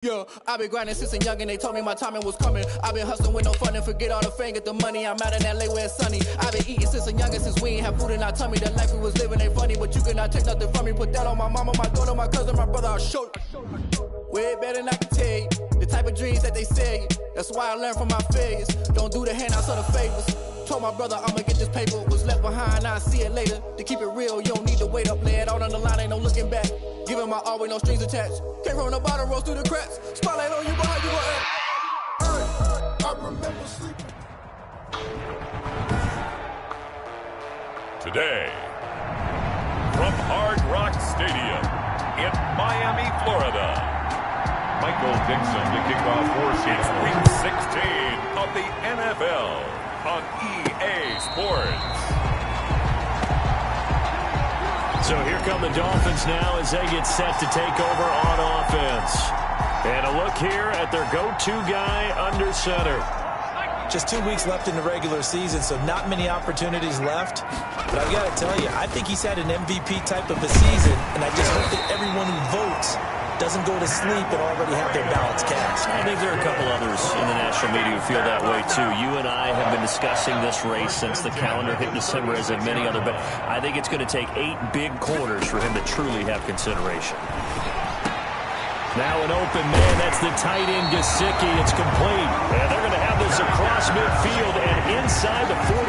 Yo, I've been grinding since a young and they told me my timing was coming. I've been hustling with no fun and forget all the fame, get the money. I'm out in LA where it's sunny. I've been eating since a young and since we ain't have food in our tummy. The life we was living ain't funny, but you cannot take nothing from me. Put that on my mama, my daughter, my cousin, my brother, I'll show you. Way better than I can tell you. The type of dreams that they sell you. That's why I learned from my failures. Don't do the handouts or the favors. Told my brother I'ma get this paper. Was left behind, I'll see it later. To keep it real, you don't need to wait up. Lay it out on the line, ain't no looking back. Giving my all with no strings attached. Came from the bottom, rose through the cracks. Spotlight on you, but how you gon' act? I remember sleeping. Today, from Hard Rock Stadium in Miami, Florida, Michael Dixon to kick off it's Week 16 of the NFL on EA Sports. So here come the Dolphins now as they get set to take over on offense. And a look here at their go-to guy under center. Just 2 weeks left in the regular season, so not many opportunities left. But I've got to tell you, I think he's had an MVP type of a season, and I just hope that everyone who votes doesn't go to sleep and already have their ballots cast. I think there are a couple others in the national media who feel that way too. You and I have been discussing this race since the calendar hit December, as have many other, but I think it's going to take 8 big quarters for him to truly have consideration. Now an open man, that's the tight end Gesicki. It's complete. And they're going to have this across midfield and inside the 45.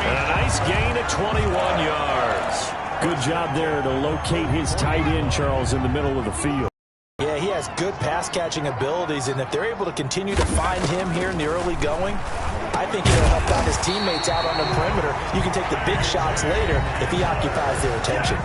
And a nice gain of 21 yards. Good job there to locate his tight end, Charles, in the middle of the field. Yeah, he has good pass-catching abilities, and if they're able to continue to find him here in the early going, I think he'll help out his teammates out on the perimeter. You can take the big shots later if he occupies their attention.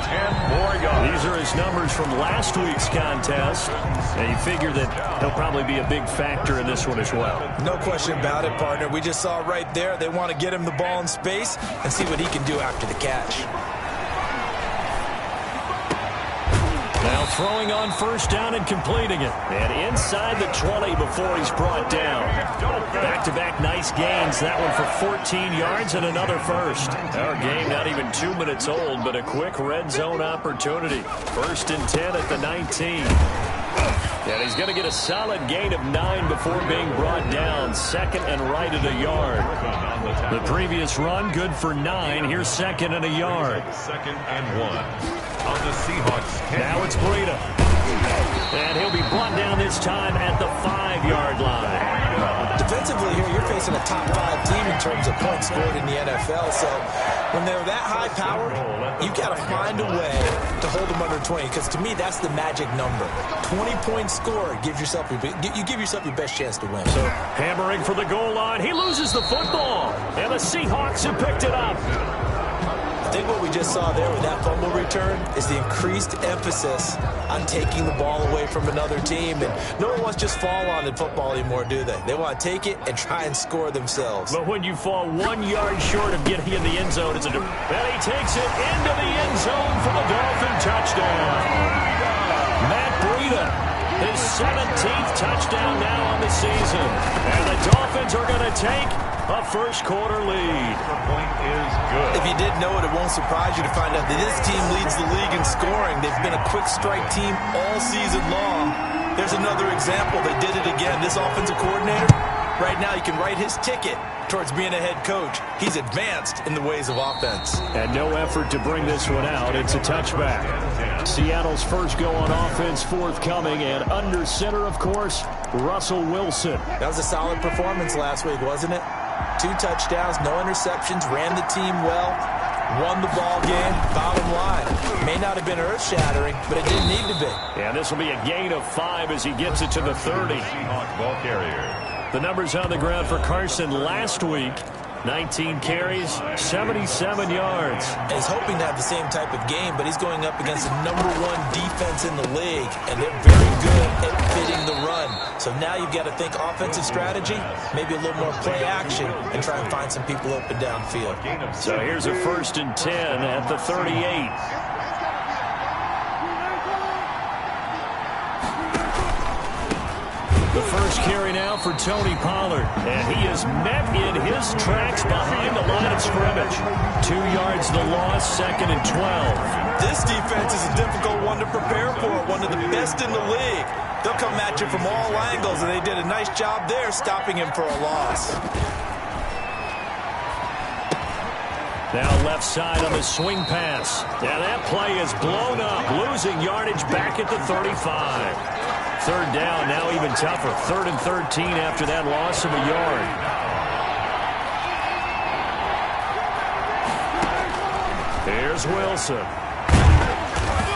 10 more yards. These are his numbers from last week's contest. And you figure that he'll probably be a big factor in this one as well. No question about it, partner. We just saw it right there. They want to get him the ball in space and see what he can do after the catch. Now throwing on first down and completing it. And inside the 20 before he's brought down. Back-to-back nice gains. That one for 14 yards and another first. Our game not even 2 minutes old, but a quick red zone opportunity. 1st and 10 at the 19. And he's going to get a solid gain of 9 before being brought down. 2nd and right at a yard. The previous run, good for 9. Here's 2nd and a yard. 2nd and 1. On the Seahawks. Now it's Breida. And he'll be brought down this time at the 5-yard line. Defensively here, you're facing a top 5 team in terms of points scored in the NFL. So when they're that high powered, you got to find a way to hold them under 20. Because to me, that's the magic number. 20 points scored gives yourself you give yourself your best chance to win. So hammering for the goal line. He loses the football. And the Seahawks have picked it up. I think what we just saw there with that fumble return is the increased emphasis on taking the ball away from another team. And no one wants to just fall on in football anymore, do they? They want to take it and try and score themselves. But when you fall 1 yard short of getting in the end zone, it's a... And he takes it into the end zone for the Dolphin touchdown. Matt Breida, his 17th touchdown now on the season. And the Dolphins are going to take a first-quarter lead. Point is good. If you didn't know it, it won't surprise you to find out that this team leads the league in scoring. They've been a quick strike team all season long. There's another example. They did it again. This offensive coordinator, right now, you can write his ticket towards being a head coach. He's advanced in the ways of offense. And no effort to bring this one out. It's a touchback. Seattle's first go on offense forthcoming, and under center, of course, Russell Wilson. That was a solid performance last week, wasn't it? 2 touchdowns, no interceptions, ran the team well, won the ball game. Bottom line, may not have been earth-shattering, but it didn't need to be. And this will be a gain of 5 as he gets it to the 30. Seahawks ball carrier. The numbers on the ground for Carson last week. 19 carries, 77 yards. And he's hoping to have the same type of game, but he's going up against the #1 defense in the league, and they're very good at fitting the run. So now you've got to think offensive strategy, maybe a little more play action, and try and find some people open downfield. So here's a 1st and 10 at the 38. The first carry now for Tony Pollard. And he is met in his tracks behind the line of scrimmage. 2 yards the loss, 2nd and 12. This defense is a difficult one to prepare for, one of the best in the league. They'll come at you from all angles, and they did a nice job there stopping him for a loss. Now left side on the swing pass. Yeah, that play is blown up, losing yardage back at the 35. 3rd down, now even tougher. 3rd and 13 after that loss of a yard. Here's Wilson.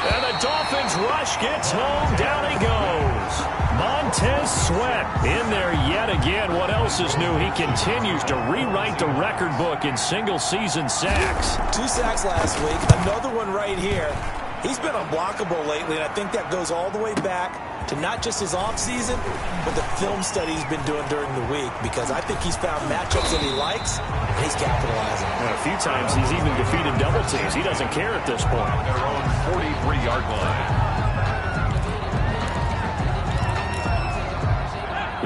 And the Dolphins rush gets home. Down he goes. Montez Sweat in there yet again. What else is new? He continues to rewrite the record book in single-season sacks. 2 sacks last week, another one right here. He's been unblockable lately, and I think that goes all the way back to not just his offseason, but the film study he's been doing during the week, because I think he's found matchups that he likes, and he's capitalizing. And a few times he's even defeated double teams. He doesn't care at this point. On their own 43-yard line.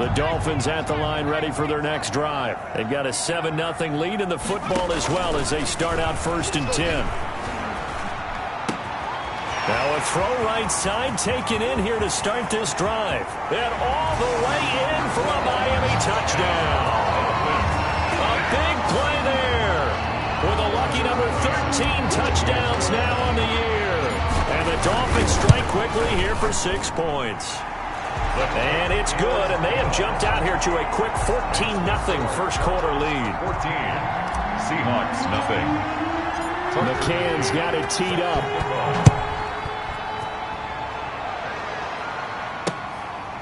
The Dolphins at the line ready for their next drive. They've got a 7-0 lead in the football as well as they start out 1st and 10. Now a throw right side taken in here to start this drive. And all the way in for a Miami touchdown. A big play there. With a lucky number 13 touchdowns now on the year. And the Dolphins strike quickly here for 6 points. And it's good, and they have jumped out here to a quick 14-0 first quarter lead. 14. Seahawks, nothing. McCann's got it teed up.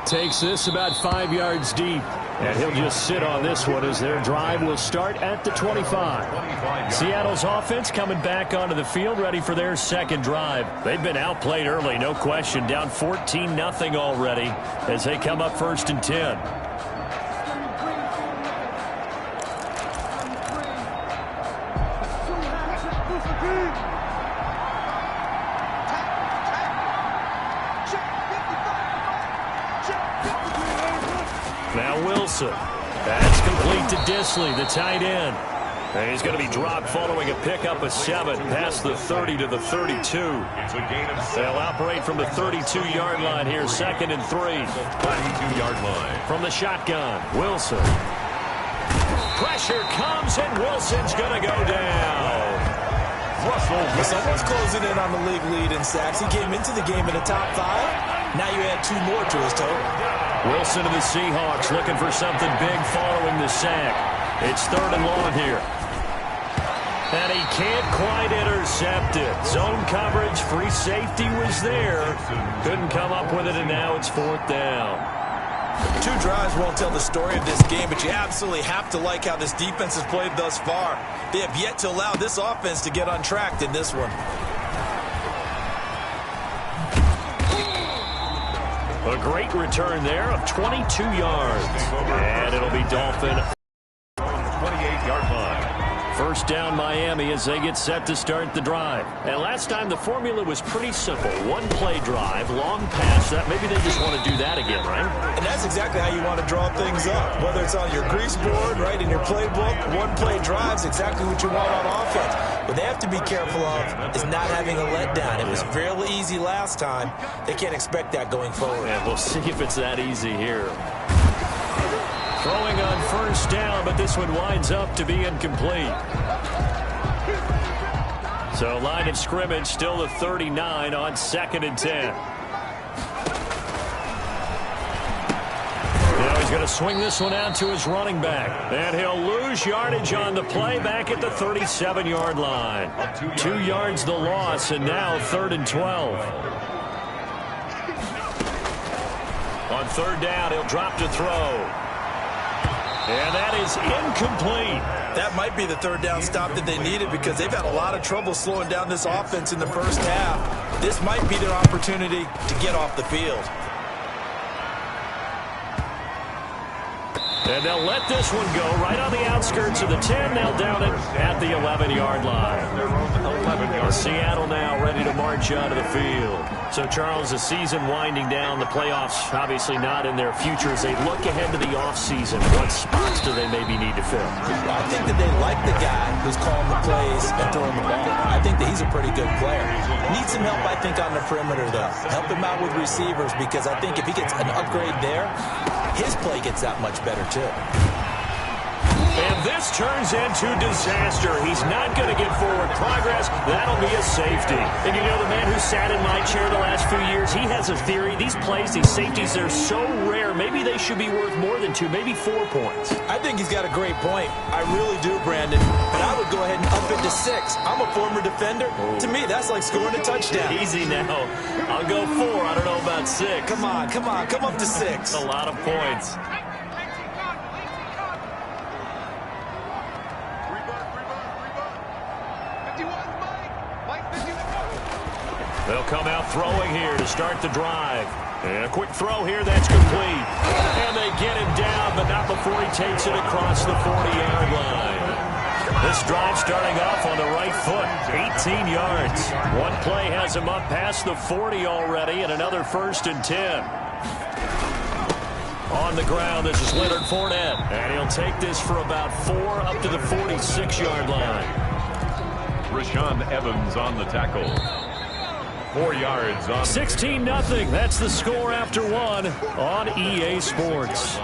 Takes this about 5 yards deep. And he'll just sit on this one as their drive will start at the 25. Seattle's offense coming back onto the field, ready for their second drive. They've been outplayed early, no question. Down 14-0 already as they come up 1st and 10. Now Wilson. That's complete to Disley, the tight end. And he's going to be dropped following a pickup of 7 past the 30 to the 32. It's a gain of 7. They'll operate from the 32-yard line here, 2nd and 3. 32-yard line. From the shotgun, Wilson. Pressure comes, and Wilson's going to go down. Someone's closing in on the league lead in sacks. He came into the game in the top 5. Now you add 2 more to his total. Wilson to the Seahawks looking for something big following the sack. It's 3rd and long here. And he can't quite intercept it. Zone coverage, free safety was there. Couldn't come up with it, and now it's 4th down. 2 drives won't tell the story of this game, but you absolutely have to like how this defense has played thus far. They have yet to allow this offense to get untracked in this one. A great return there of 22 yards. And it'll be Dolphin. 28-yard line. First down Miami as they get set to start the drive. And last time the formula was pretty simple. 1-play drive, long pass. That maybe they just want to do that again, right? And that's exactly how you want to draw things up. Whether it's on your grease board, right, in your playbook, 1-play drive's exactly what you want on offense. What they have to be careful of is not having a letdown. It was fairly easy last time. They can't expect that going forward. And we'll see if it's that easy here. Throwing on first down, but this one winds up to be incomplete. So line of scrimmage still the 39 on 2nd and 10. Now he's going to swing this one out to his running back. And he'll lose yardage on the play back at the 37-yard line. 2 yards the loss, and now 3rd and 12. On 3rd down, he'll drop to throw. And that is incomplete. That might be the 3rd down stop that they needed because they've had a lot of trouble slowing down this offense in the first half. This might be their opportunity to get off the field. And they'll let this one go right on the outskirts of the 10. They'll down it at the 11-yard line. Seattle now ready to march onto the field. So, Charles, the season winding down, the playoffs obviously not in their future. As they look ahead to the offseason, what spots do they maybe need to fill? I think that they like the guy who's calling the plays and throwing the ball. I think that he's a pretty good player. Needs some help, I think, on the perimeter, though. Help him out with receivers, because I think if he gets an upgrade there, his play gets that much better, too. And this turns into disaster. He's not going to get forward progress. That'll be a safety. And you know, the man who sat in my chair the last few years, he has a theory. These plays, these safeties, they're so rare. Maybe they should be worth more than 2, maybe 4 points. I think he's got a great point. I really do, Brandon. But I would go ahead and up it to 6. I'm a former defender. Oh. To me, that's like scoring a touchdown. Easy now. I'll go 4. I don't know about 6. Come on. Come up to 6. That's a lot of points. They'll come out throwing here to start the drive. And a quick throw here, that's complete. And they get him down, but not before he takes it across the 40-yard line. This drive starting off on the right foot, 18 yards. One play has him up past the 40 already, and another 1st and 10. On the ground, this is Leonard Fournette. And he'll take this for about 4 up to the 46-yard line. Rashaan Evans on the tackle. 4 yards on 16-0. That's the score after 1 on EA Sports.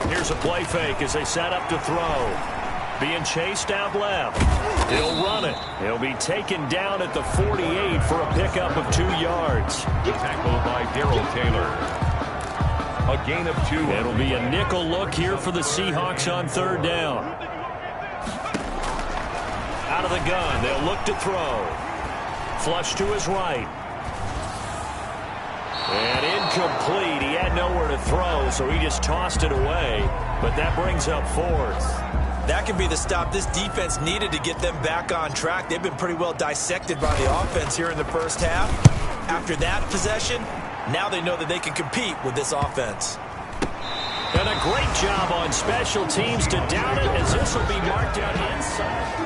Here's a play fake as they set up to throw. Being chased out left. He'll run it. He'll be taken down at the 48 for a pickup of 2 yards. Tackled by Darrell Taylor. A gain of 2. It'll be a nickel look here for the Seahawks on 3rd down. Out of the gun, they'll look to throw. Flush to his right. And incomplete. He had nowhere to throw, so he just tossed it away. But that brings up 4th. That could be the stop this defense needed to get them back on track. They've been pretty well dissected by the offense here in the first half. After that possession, now they know that they can compete with this offense. And a great job on special teams to down it, as this will be marked out inside.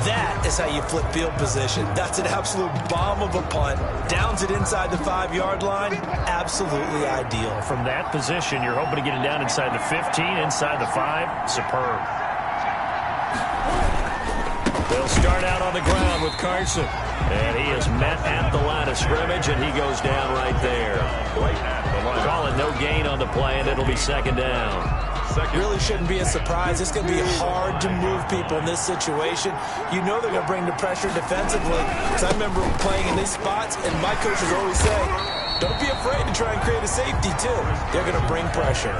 That is how you flip field position. That's an absolute bomb of a punt. Downs it inside the 5-yard line. Absolutely ideal. From that position, you're hoping to get it down inside the 15, inside the 5. Superb. They'll start out on the ground with Carson. And he is met at the line of scrimmage, and he goes down right there. Call it no gain on the play, and it'll be 2nd down. Really shouldn't be a surprise. It's going to be hard to move people in this situation. You know they're going to bring the pressure defensively. Because I remember playing in these spots, and my coaches always say, don't be afraid to try and create a safety, too. They're going to bring pressure.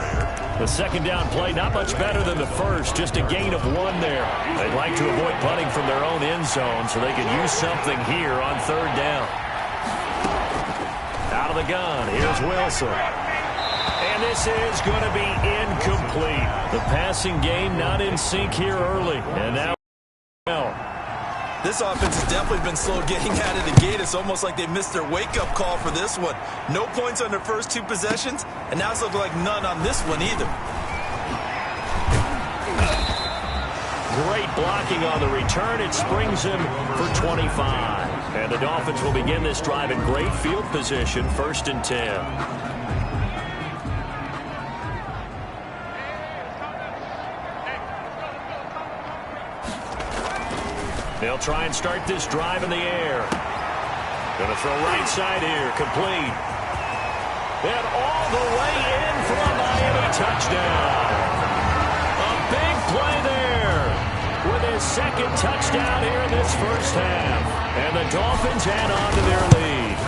The 2nd down play, not much better than the first. Just a gain of 1 there. They'd like to avoid punting from their own end zone so they can use something here on 3rd down. Out of the gun, here's Wilson. And this is going to be incomplete. The passing game not in sync here early. And now, this offense has definitely been slow getting out of the gate. It's almost like they missed their wake-up call for this one. No points on their first 2 possessions, and now it's looking like none on this one either. Great blocking on the return. It springs him for 25. And the Dolphins will begin this drive in great field position, 1st and 10. They'll try and start this drive in the air. Going to throw right side here, complete. And all the way in for a Miami touchdown. A big play there with his 2nd touchdown here in this first half. And the Dolphins add on to their lead.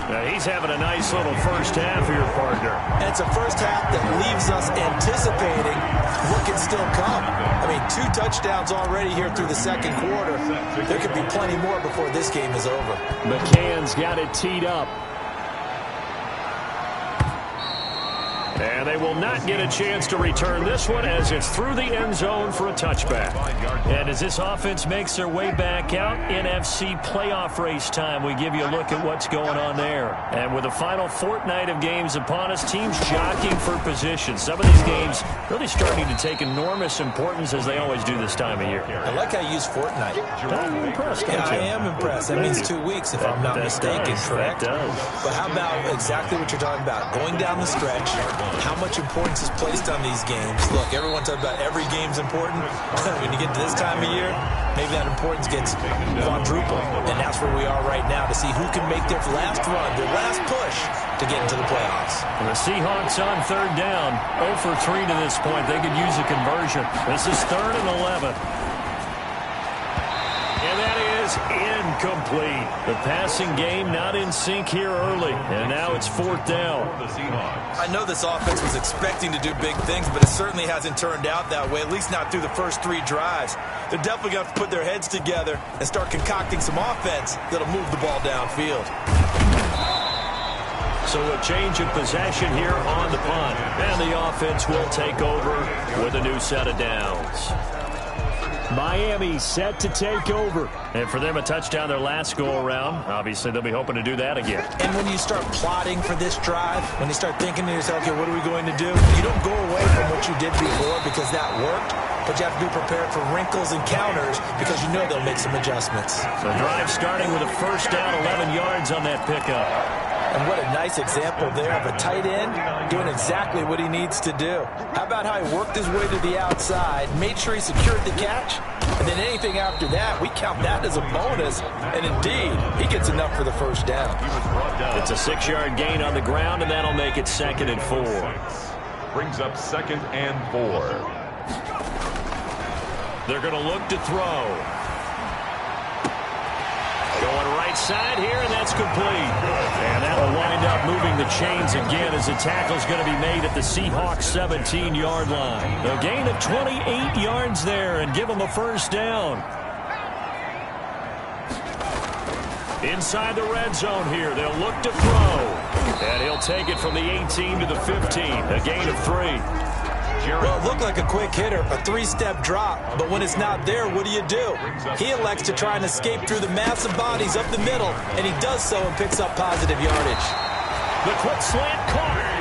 Now he's having a nice little first half here, partner. And it's a first half that leaves us anticipating what can still come. I mean, 2 touchdowns already here through the 2nd quarter. There could be plenty more before this game is over. McCann's got it teed up. And And they will not get a chance to return this one as it's through the end zone for a touchback. And as this offense makes their way back out, NFC playoff race time, we give you a look at what's going on there. And with the final fortnight of games upon us, teams jockeying for position. Some of these games really starting to take enormous importance as they always do this time of year. I like how you use fortnight. I'm impressed, Yeah, I am impressed. That means 2 weeks, if I'm not mistaken, correct? That does. But how about exactly what you're talking about? Going down the stretch, how much importance is placed on these games? Look, everyone talks about every game's important. When you get to this time of year, maybe that importance gets quadrupled. And that's where we are right now to see who can make their last run, their last push to get into the playoffs. And the Seahawks on third down, 0 for 3 to this point. They could use a conversion. This is 3rd and 11. And that is incomplete. The passing game not in sync here early. And now it's 4th down. I know this offense was expecting to do big things, but it certainly hasn't turned out that way, at least not through the first 3 drives. They're definitely going to have to put their heads together and start concocting some offense that'll move the ball downfield. So a change of possession here on the punt. And the offense will take over with a new set of downs. Miami set to take over. And for them, a touchdown their last go-around. Obviously, they'll be hoping to do that again. And when you start plotting for this drive, when you start thinking to yourself, okay, what are we going to do? You don't go away from what you did before because that worked, but you have to be prepared for wrinkles and counters because you know they'll make some adjustments. So drive starting with a first down, 11 yards on that pickup. And what a nice example there of a tight end doing exactly what he needs to do. How about how he worked his way to the outside, made sure he secured the catch, and then anything after that, we count that as a bonus. And indeed, he gets enough for the first down. It's a 6-yard gain on the ground, and that'll make it 2nd and 4. Brings up 2nd and 4. They're going to look to throw. Going right side here, and that's complete. And that will wind up moving the chains again as the tackle's going to be made at the Seahawks 17-yard line. A gain of 28 yards there and give them a first down. Inside the red zone here, they'll look to throw. And he'll take it from the 18 to the 15, a gain of 3. Well, it looked like a quick hitter, a 3-step drop, but when it's not there, what do? He elects to try and escape through the massive bodies up the middle, and he does so and picks up positive yardage. The quick slant caught.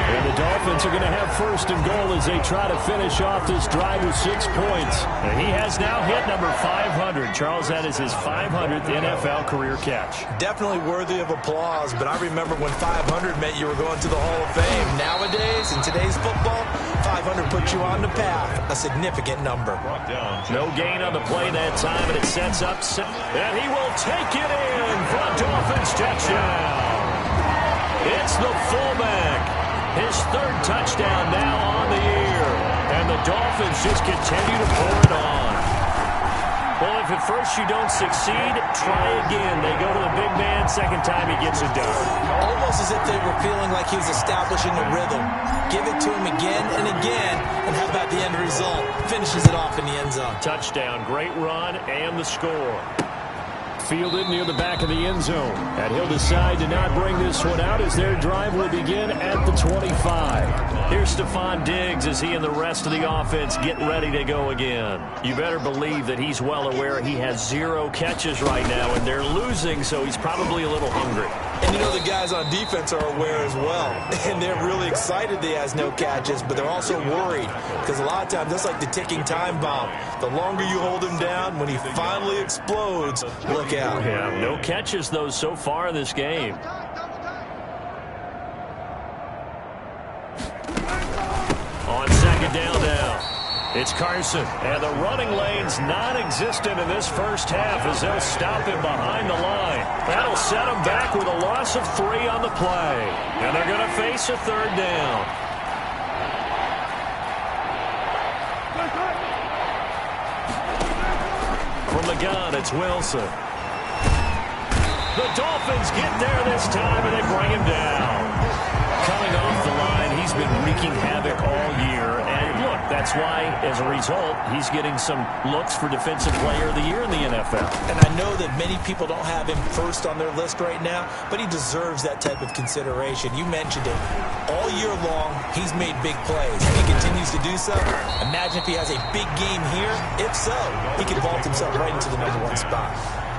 And the Dolphins are going to have 1st and goal as they try to finish off this drive with 6 points. And he has now hit number 500. Charles, that is his 500th NFL career catch. Definitely worthy of applause, but I remember when 500 meant you were going to the Hall of Fame. Nowadays, in today's football, 500 puts you on the path, a significant number. No gain on the play that time, and it sets up. And he will take it in for a Dolphins touchdown. It's the fullback. His 3rd touchdown now on the year. And the Dolphins just continue to pour it on. Well, if at first you don't succeed, try again. They go to the big man. 2nd time he gets it done. Almost as if they were feeling like he was establishing a rhythm. Give it to him again and again. And how about the end result? Finishes it off in the end zone. Touchdown, great run, and the score. Fielded near the back of the end zone. And he'll decide to not bring this one out as their drive will begin at the 25. Here's Stephon Diggs as he and the rest of the offense get ready to go again. You better believe that he's well aware he has 0 catches right now, and they're losing, so he's probably a little hungry. And you know the guys on defense are aware as well. And they're really excited that he has no catches, but they're also worried. Because a lot of times, that's like the ticking time bomb. The longer you hold him down, when he finally explodes, look out. Yeah, no catches, though, so far in this game. On 2nd down now. It's Carson, and the running lane's non-existent in this first half as they'll stop him behind the line. That'll set him back with a loss of 3 on the play. And they're going to face a 3rd down. From the gun, it's Wilson. The Dolphins get there this time, and they bring him down. Coming off the line, he's been wreaking havoc all year. And look, That's why, as a result, he's getting some looks for Defensive Player of the Year in the NFL. And I know that many people don't have him first on their list right now, but he deserves that type of consideration. You mentioned it. All year long, he's made big plays. If he continues to do so, imagine if he has a big game here. If so, he could vault himself right into the #1 spot.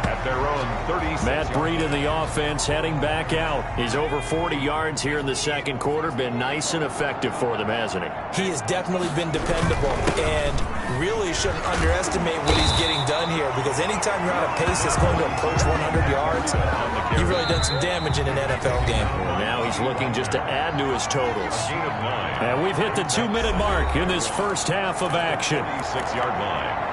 At their own 36. Matt Breed in the offense heading back out. He's over 40 yards here in the second quarter. Been nice and effective for them, hasn't he? He has definitely been dependable, and really shouldn't underestimate what he's getting done here, because anytime you're on a pace that's going to approach 100 yards, you've really done some damage in an NFL game. And now he's looking just to add to his totals. And we've hit the 2-minute mark in this first half of action. 36-yard line.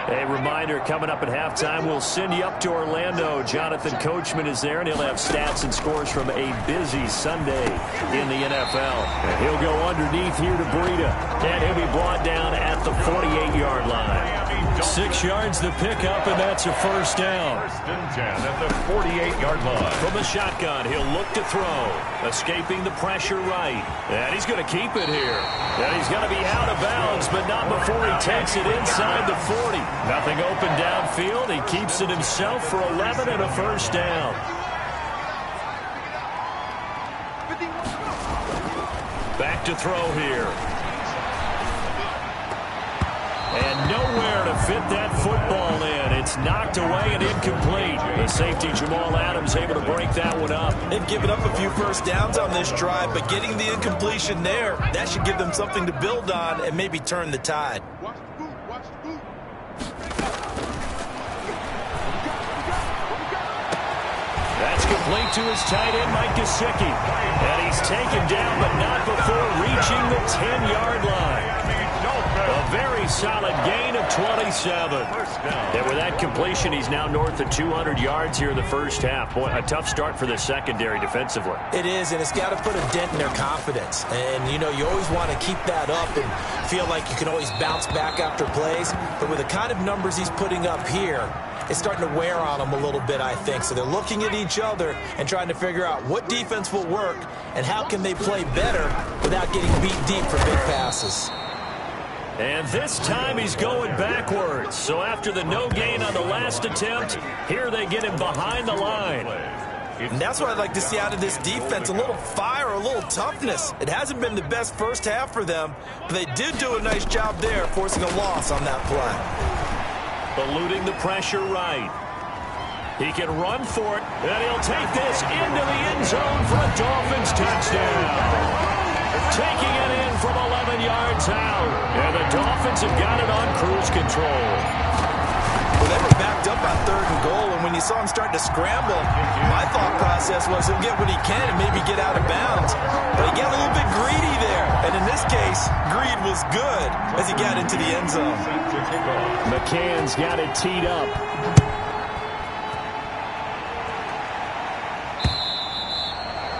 A reminder, coming up at halftime, we'll send you up to Orlando. Jonathan Coachman is there, and he'll have stats and scores from a busy Sunday in the NFL. And he'll go underneath here to Breida, and he'll be brought down at the 48-yard line. 6 yards the pickup, and that's a first down. First and 10 at the 48-yard line. From the shotgun, he'll look to throw. Escaping the pressure right. And he's going to keep it here. And he's going to be out of bounds, but not before he takes it inside the 40. Nothing open downfield. He keeps it himself for 11 and a first down. Back to throw here. And nowhere to fit that football in. It's knocked away and incomplete. The safety, Jamal Adams, able to break that one up. They've given up a few first downs on this drive, but getting the incompletion there, that should give them something to build on and maybe turn the tide. That's complete to his tight end, Mike Gesicki. And he's taken down, but not before reaching the 10-yard line. A very solid gain of 27. And with that completion, he's now north of 200 yards here in the first half. Boy, a tough start for the secondary defensively. It is, and it's got to put a dent in their confidence. And, you know, you always want to keep that up and feel like you can always bounce back after plays. But with the kind of numbers he's putting up here, it's starting to wear on them a little bit, I think. So they're looking at each other and trying to figure out what defense will work and how can they play better without getting beat deep for big passes. And this time he's going backwards. So after the no gain on the last attempt, here they get him behind the line. And that's what I'd like to see out of this defense, a little fire, a little toughness. It hasn't been the best first half for them, but they did do a nice job there, forcing a loss on that play. Eluding the pressure right. He can run for it, and he'll take this into the end zone for a Dolphins touchdown. Taking it in from 11 yards out. And the Dolphins have got it on cruise control. Well, they were backed up on 3rd and goal, and when you saw him start to scramble, my thought process was he'll get what he can and maybe get out of bounds. But he got a little bit greedy there. And in this case, greed was good as he got into the end zone. McCann's got it teed up.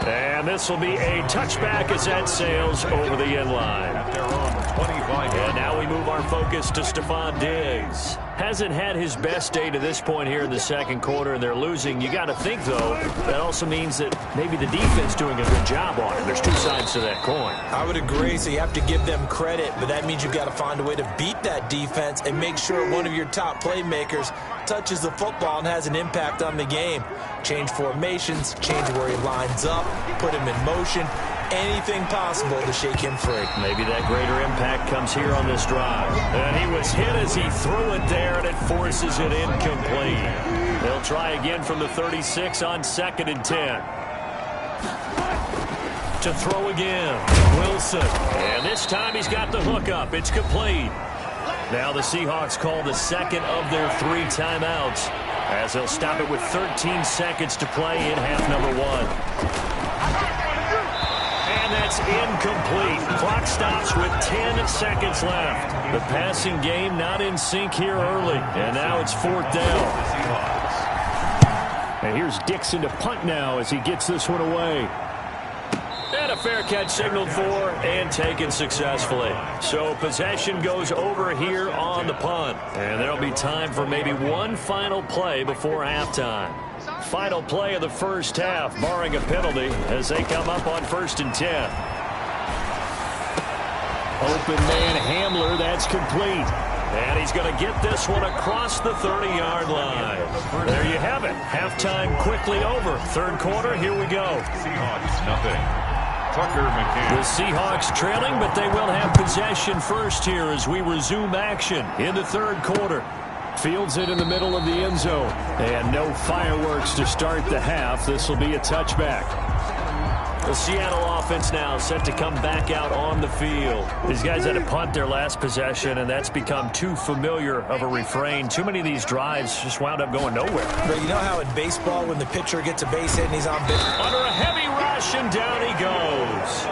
And this will be a touchback as that sails over the end line. At their own 25. And now we move our focus to Stephon Diggs. Hasn't had his best day to this point here in the second quarter, and they're losing. You got to think, though, that also means that maybe the defense doing a good job on it. There's two sides to that coin. I would agree, so you have to give them credit, but that means you've got to find a way to beat that defense and make sure one of your top playmakers touches the football and has an impact on the game. Change formations, change where he lines up, put him in motion, anything possible to shake him free. Maybe that greater impact comes here on this drive. And he was hit as he threw it there, and it forces it incomplete. They'll try again from the 36 on 2nd and 10. To throw again, Wilson. And this time he's got the hook up. It's complete. Now the Seahawks call the second of their 3 timeouts, as they'll stop it with 13 seconds to play in half number 1. And that's incomplete. Clock stops with 10 seconds left. The passing game not in sync here early. And now it's 4th down. And here's Dixon to punt now as he gets this one away. And a fair catch signaled for and taken successfully. So possession goes over here on the punt. And there'll be time for maybe one final play before halftime. Final play of the first half, barring a penalty, as they come up on 1st and 10. Open man Hamler, that's complete. And he's going to get this one across the 30-yard line. There you have it. Halftime quickly over. Third quarter, here we go. Seahawks, nothing. Tucker McCann. The Seahawks trailing, but they will have possession first here as we resume action in the third quarter. Fields it in the middle of the end zone. And no fireworks to start the half. This will be a touchback. The Seattle offense now set to come back out on the field. These guys had to punt their last possession, and that's become too familiar of a refrain. Too many of these drives just wound up going nowhere. But you know how in baseball when the pitcher gets a base hit and he's on base? Under a heavy rush, and down he goes.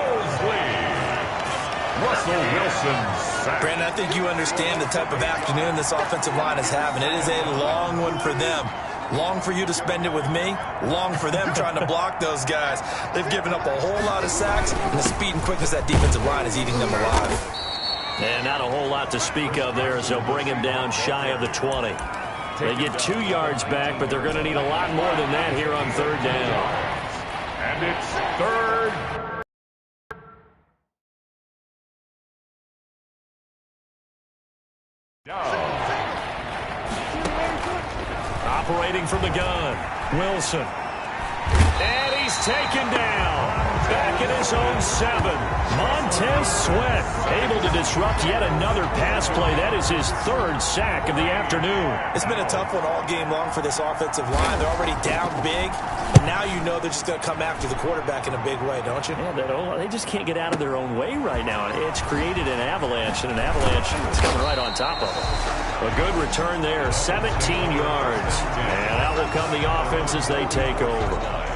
Russell Wilson sacked. Brandon, I think you understand the type of afternoon this offensive line is having. It is a long one for them. Long for you to spend it with me. Long for them trying to block those guys. They've given up a whole lot of sacks, and the speed and quickness of that defensive line is eating them alive. And not a whole lot to speak of there as they'll bring him down shy of the 20. They get 2 yards back, but they're going to need a lot more than that here on third down. And it's third. Operating from the gun, Wilson. And he's taken down. Back in his own 7. Montez Sweat able to disrupt yet another pass play. That is his 3rd sack of the afternoon. It's been a tough one all game long for this offensive line. They're already down big, and now you know they're just going to come after the quarterback in a big way, don't you? Yeah, they just can't get out of their own way right now. It's created an avalanche, and an avalanche is coming right on top of them. A good return there, 17 yards. And out will come the offense as they take over.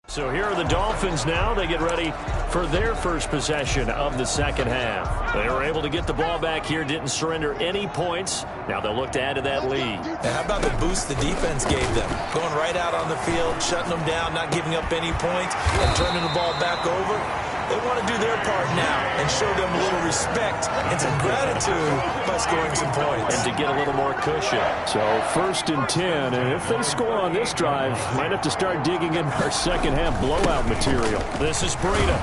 So here are the Dolphins now. They get ready for their first possession of the second half. They were able to get the ball back here, didn't surrender any points. Now they'll look to add to that lead. And how about the boost the defense gave them? Going right out on the field, shutting them down, not giving up any points, and turning the ball back over. They want to do their part now and show them a little respect and some gratitude by scoring some points. And to get a little more cushion. So 1st and 10, and if they score on this drive, might have to start digging in our second half blowout material. This is Breida.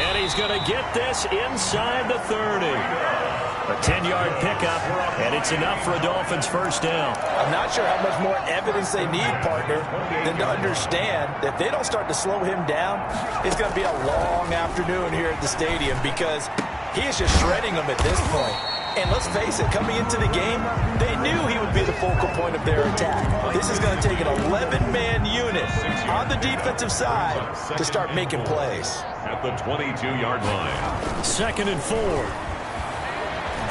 And he's going to get this inside the 30. A 10-yard pickup, and it's enough for a Dolphins first down. I'm not sure how much more evidence they need, partner, than to understand that if they don't start to slow him down, it's going to be a long afternoon here at the stadium because he is just shredding them at this point. And let's face it, coming into the game, they knew he would be the focal point of their attack. This is going to take an 11-man unit on the defensive side to start making plays. At the 22-yard line. 2nd and 4.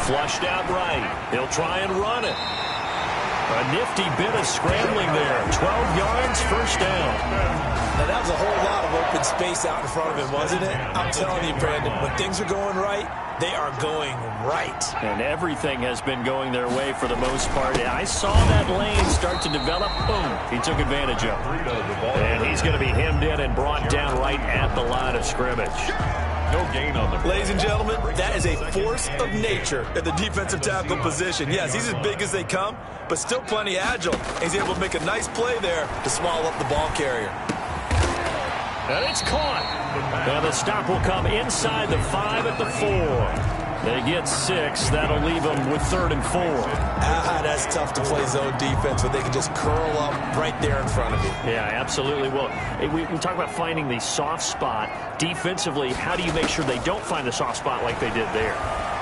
Flushed out right. He'll try and run it. A nifty bit of scrambling there. 12 yards, first down. Now, that was a whole lot of open space out in front of him, wasn't it? I'm telling you, Brandon, when things are going right, they are going right. And everything has been going their way for the most part. I saw that lane start to develop. Boom. He took advantage of it. And he's going to be hemmed in and brought down right at the line of scrimmage. No gain on the. Ladies and gentlemen, that is a force of nature at the defensive tackle position. Yes, he's as big as they come, but still plenty agile. He's able to make a nice play there to swallow up the ball carrier. And it's caught. And the stop will come inside the 5 at the 4. They get 6. That'll leave them with 3rd and 4. That's tough to play zone defense when they can just curl up right there in front of you. Yeah, absolutely. Well, we talk about finding the soft spot. Defensively, how do you make sure they don't find the soft spot like they did there?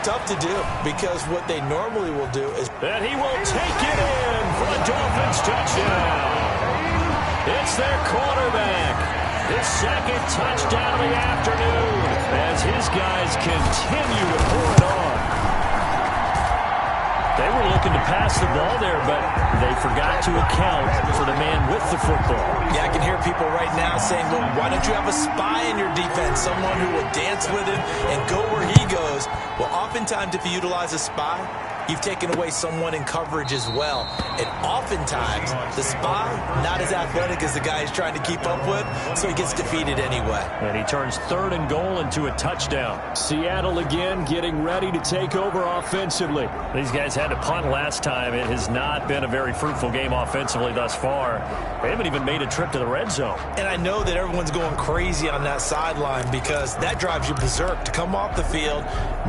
Tough to do because what they normally will do is... And he will take it in for a Dolphins touchdown. It's their quarterback. His 2nd touchdown of the afternoon as his guys continue to pour it on. They were looking to pass the ball there, but they forgot to account for the man with the football. Yeah, I can hear people right now saying, well, why don't you have a spy in your defense, someone who will dance with him and go where he goes? Well, oftentimes if you utilize a spy, you've taken away someone in coverage as well. And oftentimes, the spy, not as athletic as the guy he's trying to keep up with, so he gets defeated anyway. And he turns 3rd and goal into a touchdown. Seattle again getting ready to take over offensively. These guys had to punt last time. It has not been a very fruitful game offensively thus far. They haven't even made a trip to the red zone. And I know that everyone's going crazy on that sideline because that drives you berserk to come off the field,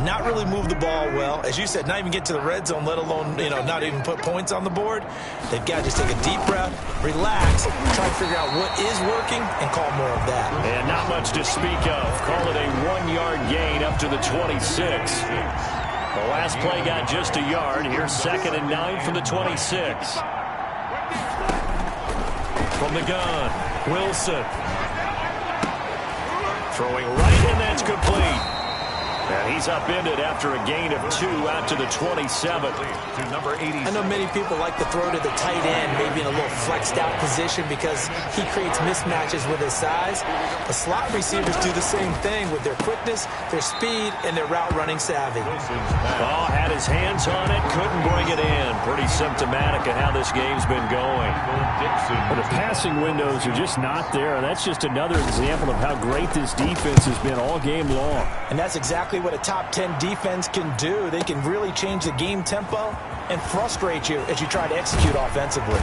not really move the ball well. As you said, not even get to the red zone, let alone, not even put points on the board. They've got to just take a deep breath, relax, try to figure out what is working, and call more of that. And not much to speak of. Call it a 1-yard gain up to the 26. The last play got just a yard. Here's 2nd and 9 from the 26. From the gun, Wilson. Throwing right, and that's complete. And he's upended after a gain of 2 out to the 27. To number 80. I know many people like to throw to the tight end, maybe in a little flexed out position because he creates mismatches with his size. The slot receivers do the same thing with their quickness, their speed, and their route running savvy. Oh, had his hands on it, couldn't bring it in. Pretty symptomatic of how this game's been going. Well, the passing windows are just not there. That's just another example of how great this defense has been all game long. And that's exactly what a top 10 defense can do. They can really change the game tempo and frustrate you as you try to execute offensively.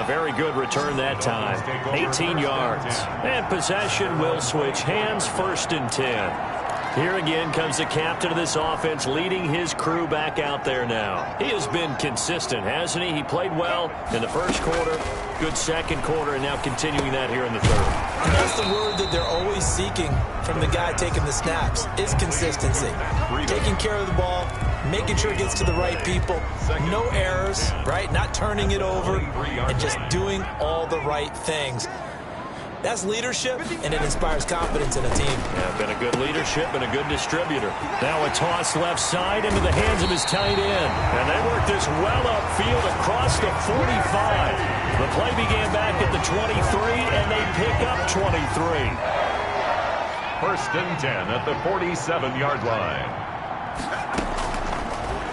Very good return that time. 18 yards. And possession will switch hands, 1st and 10. Here again comes the captain of this offense, leading his crew back out there now. He has been consistent, hasn't he? He played well in the 1st quarter, good 2nd quarter, and now continuing that here in the 3rd. And that's the word that they're always seeking from the guy taking the snaps, is consistency. Taking care of the ball, making sure it gets to the right people, no errors, right? Not turning it over, and just doing all the right things. That's leadership, and it inspires confidence in a team. Yeah, been a good leadership and a good distributor. Now a toss left side into the hands of his tight end. And they work this well upfield across the 45. The play began back at the 23, and they pick up 23. 1st and 10 at the 47-yard line.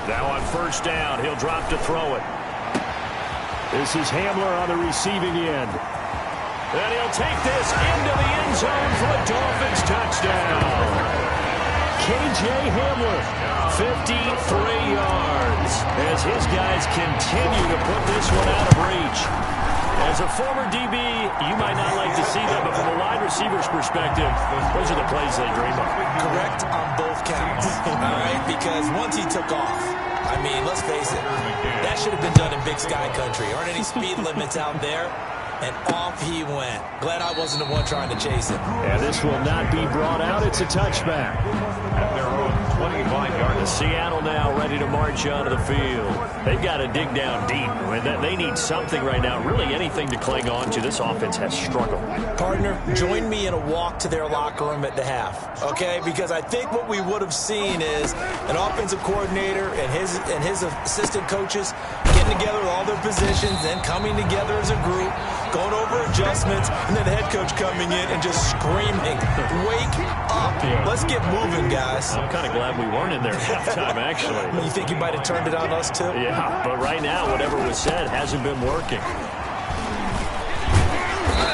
Now on 1st down, he'll drop to throw it. This is Hamler on the receiving end. And he'll take this into the end zone for a Dolphins touchdown. K.J. Hamler, 53 yards, as his guys continue to put this one out of reach. As a former DB, you might not like to see that, but from a wide receiver's perspective, those are the plays they dream of. Correct on both counts, all right? Because once he took off, I mean, let's face it, that should have been done in Big Sky Country. Aren't any speed limits out there? And off he went. Glad I wasn't the one trying to chase him. And this will not be brought out. It's a touchback. At their own 25-yard. Seattle now ready to march onto the field. They've got to dig down deep. I mean, they need something right now, really anything to cling on to. This offense has struggled. Partner, join me in a walk to their locker room at the half, okay? Because I think what we would have seen is an offensive coordinator and his assistant coaches getting together with all their positions, then coming together as a group, going over adjustments, and then the head coach coming in and just screaming, wake up. Let's get moving, guys. I'm kind of glad we weren't in there at halftime, actually. You think you might have turned it on us, too? Yeah, but right now, whatever was said hasn't been working.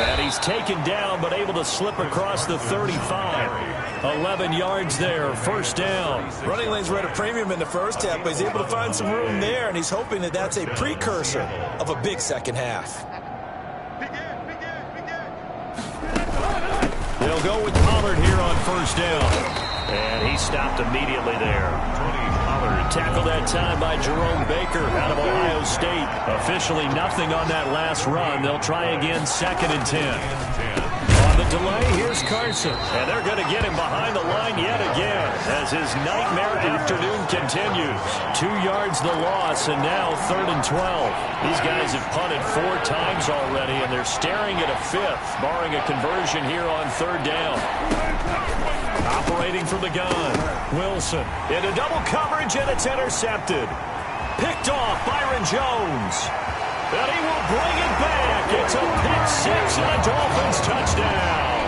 And he's taken down, but able to slip across the 35. 11 yards there, 1st down. Running lanes were at a premium in the 1st half, but he's able to find some room there, and he's hoping that that's a precursor of a big 2nd half. They'll go with Pollard here on 1st down. And he stopped immediately there. Pollard tackled that time by Jerome Baker out of Ohio State. Officially nothing on that last run. They'll try again, 2nd and 10. On the delay, here's Carson. And they're going to get him behind the line yet again as his nightmare afternoon continues. 2 yards the loss, and now 3rd and 12. These guys have punted 4 times already, and they're staring at a 5th, barring a conversion here on 3rd down. Operating from the gun, Wilson into double coverage, and it's intercepted. Picked off Byron Jones. And he will bring it back. It's a pick 6 and a Dolphins touchdown.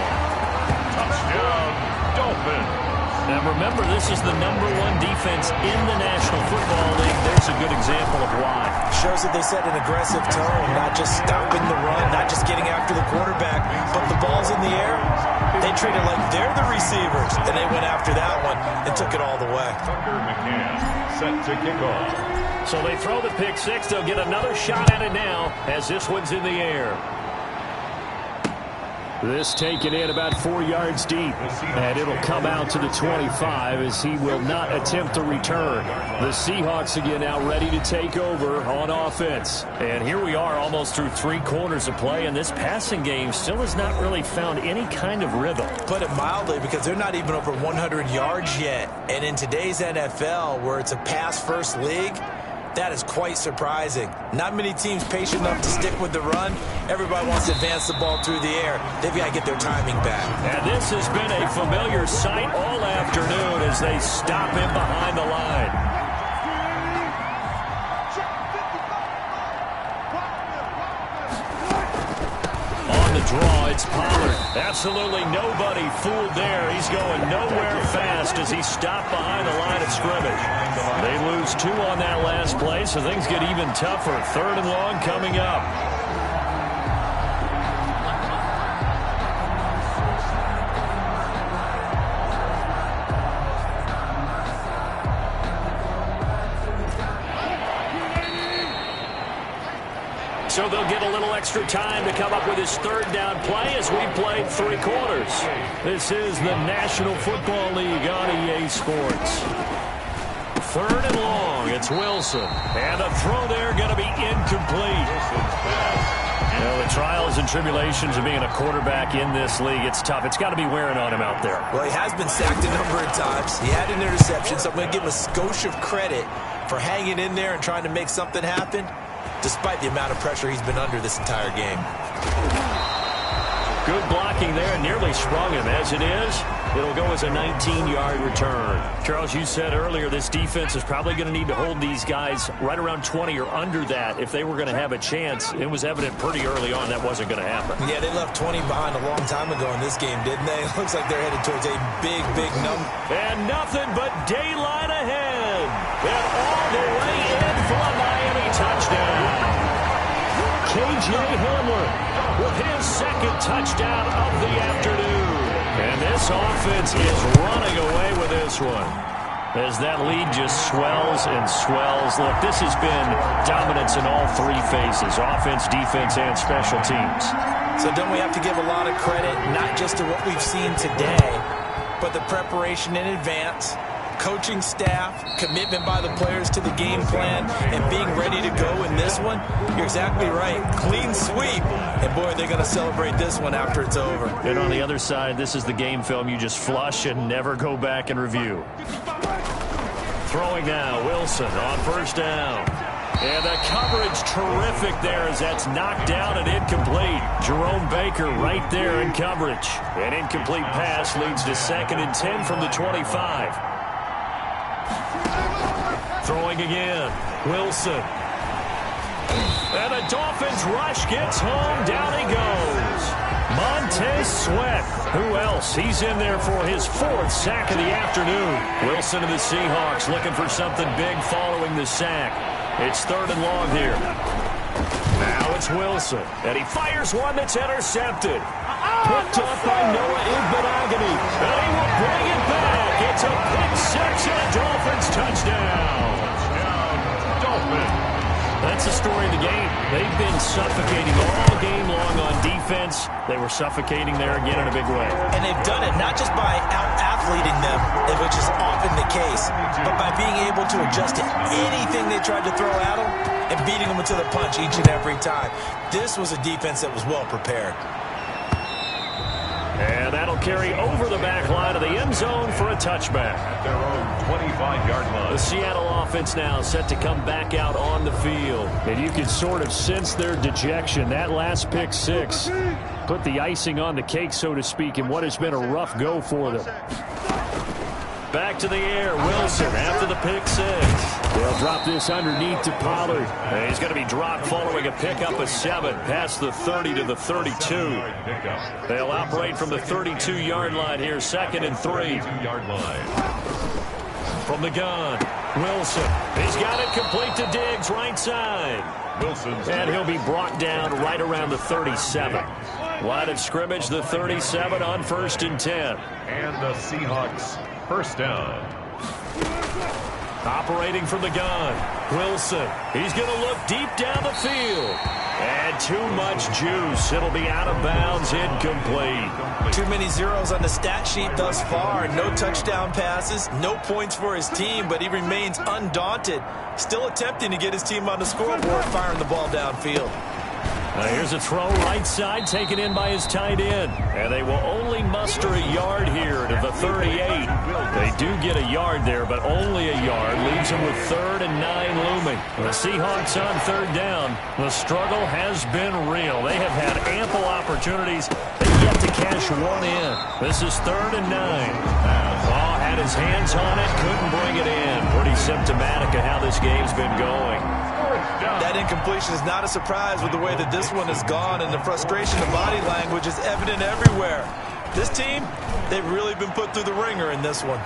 Touchdown, Dolphins. Now remember, this is the #1 defense in the National Football League. There's a good example of why. Shows that they set an aggressive tone, not just stopping the run, not just getting after the quarterback, but the ball's in the air. They treat it like they're the receivers, and they went after that one and took it all the way. Tucker McCann set to kick off. So they throw the pick six. They'll get another shot at it now as this one's in the air. This taken in about 4 yards deep, and it'll come out to the 25 as he will not attempt to return. The Seahawks again now ready to take over on offense. And here we are almost through 3 quarters of play, and this passing game still has not really found any kind of rhythm. Put it mildly, because they're not even over 100 yards yet. And in today's NFL, where it's a pass-first league, that is quite surprising. Not many teams patient enough to stick with the run. Everybody wants to advance the ball through the air. They've got to get their timing back. And this has been a familiar sight all afternoon as they stop him behind the line. On the draw, it's Pollard. Absolutely nobody fooled there. He's going nowhere fast as he's stopped behind the line of scrimmage. They lose 2 on that last play, so things get even tougher. 3rd and long coming up. So they'll get a little extra time to come up with his 3rd down play as we played 3 quarters. This is the National Football League on EA Sports. 3rd and long, it's Wilson. And the throw there going to be incomplete. Well, the trials and tribulations of being a quarterback in this league, it's tough. It's got to be wearing on him out there. Well, he has been sacked a number of times. He had an interception, so I'm going to give him a skosh of credit for hanging in there and trying to make something happen, despite the amount of pressure he's been under this entire game. Good blocking there, nearly sprung him. As it is, it'll go as a 19-yard return. Charles, you said earlier this defense is probably going to need to hold these guys right around 20 or under that if they were going to have a chance. It was evident pretty early on that wasn't going to happen. Yeah, they left 20 behind a long time ago in this game, didn't they? It looks like they're headed towards a big, big number. And nothing but daylight ahead. And all the way in for a Miami touchdown. K.J. Hamler with his 2nd touchdown of the afternoon. And this offense is running away with this one as that lead just swells and swells. Look, this has been dominance in all 3 phases, offense, defense, and special teams. So don't we have to give a lot of credit, not just to what we've seen today, but the preparation in advance, coaching staff, commitment by the players to the game plan, and being ready to go in this one? You're exactly right. Clean sweep. And, boy, they're going to celebrate this one after it's over. And on the other side, this is the game film you just flush and never go back and review. Throwing now, Wilson on 1st down. And the coverage terrific there as that's knocked down and incomplete. Jerome Baker right there in coverage. An incomplete pass leads to 2nd and 10 from the 25. Throwing again, Wilson. And the Dolphins rush gets home. Down he goes. Montez Sweat. Who else? He's in there for his 4th sack of the afternoon. Wilson and the Seahawks looking for something big following the sack. It's 3rd and long here. Now it's Wilson. And he fires one that's intercepted. Picked up by Noah Igbenogany. And he will bring it back. It's a pick 6 and a Dolphins touchdown. That's the story of the game. They've been suffocating all game long on defense. They were suffocating there again in a big way. And they've done it not just by out-athleting them, which is often the case, but by being able to adjust to anything they tried to throw at them and beating them to the punch each and every time. This was a defense that was well prepared. And that'll carry over the back line of the end zone for a touchback. At their own 25-yard line. The Seattle offense now set to come back out on the field. And you can sort of sense their dejection. That last pick 6 put the icing on the cake, so to speak, in what has been a rough go for them. Back to the air. Wilson after the pick six. They'll drop this underneath to Pollard. And he's going to be dropped following a pickup of 7 past the 30 to the 32. They'll operate from the 32-yard line here, 2nd and 3. From the gun, Wilson. He's got it complete to Diggs, right side. And he'll be brought down right around the 37. Line of scrimmage, the 37 on 1st and 10. And the Seahawks first down. Operating from the gun, Wilson. He's going to look deep down the field. And too much juice. It'll be out of bounds, incomplete. Too many zeros on the stat sheet thus far. No touchdown passes, no points for his team, but he remains undaunted. Still attempting to get his team on the scoreboard, firing the ball downfield. Here's a throw right side, taken in by his tight end. And they will only muster a yard here to the 38. They do get a yard there, but only a yard. Leaves them with 3rd and 9 looming. The Seahawks on 3rd down. The struggle has been real. They have had ample opportunities. They've yet to cash one in. This is 3rd and 9. Oh, had his hands on it, couldn't bring it in. Pretty symptomatic of how this game's been going. That incompletion is not a surprise with the way that this one has gone, and the frustration of body language is evident everywhere. This team, they've really been put through the ringer in this one.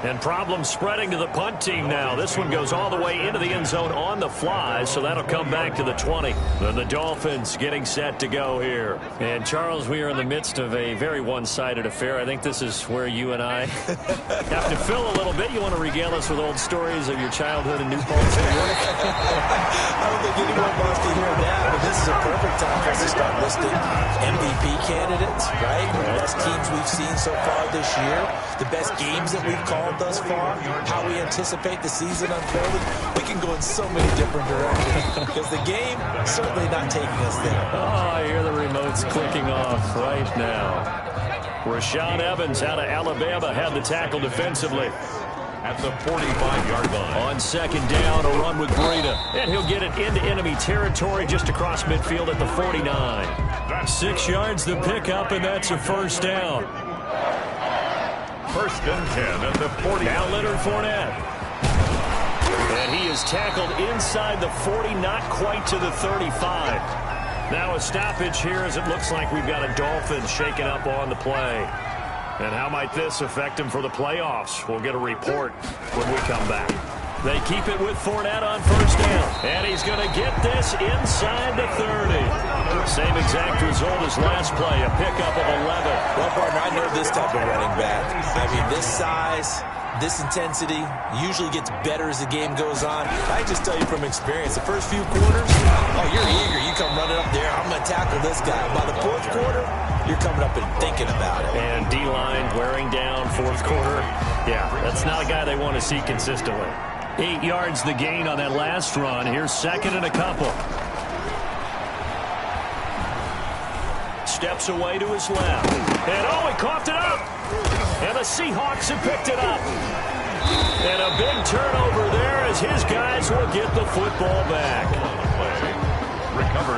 And problems spreading to the punt team now. This one goes all the way into the end zone on the fly, so that'll come back to the 20. Then the Dolphins getting set to go here. And, Charles, we are in the midst of a very one-sided affair. I think this is where you and I have to fill a little bit. You want to regale us with old stories of your childhood in New Paltz, New York? I don't think anyone wants to hear that, but this is a perfect time for us to start listing MVP candidates, right? The best teams we've seen so far this year, the best games that we've called thus far, how we anticipate the season unfolding. We can go in so many different directions because the game certainly not taking us there. Oh, I hear the remotes clicking off right now. Rashaan Evans out of Alabama had the tackle defensively. At the 45-yard line. On 2nd down, a run with Breida. And he'll get it into enemy territory just across midfield at the 49. 6 yards the pickup, and that's a 1st down. 1st and 10 at the 40. Now Leonard Fournette. And he is tackled inside the 40, not quite to the 35. Now a stoppage here as it looks like we've got a Dolphin shaken up on the play. And how might this affect him for the playoffs? We'll get a report when we come back. They keep it with Fournette on 1st down. And he's going to get this inside the 30. Same exact result as last play, a pickup of 11. Well, partner, I know this type of running back. I mean, this size, this intensity usually gets better as the game goes on. I just tell you from experience, the first few quarters, oh, you're eager. You come running up there, I'm going to tackle this guy. By the 4th quarter, you're coming up and thinking about it. And D-line wearing down 4th quarter. Yeah, that's not a guy they want to see consistently. 8 yards the gain on that last run. Here's 2nd and a couple. Steps away to his left. And oh, he coughed it up. And the Seahawks have picked it up. And a big turnover there as his guys will get the football back.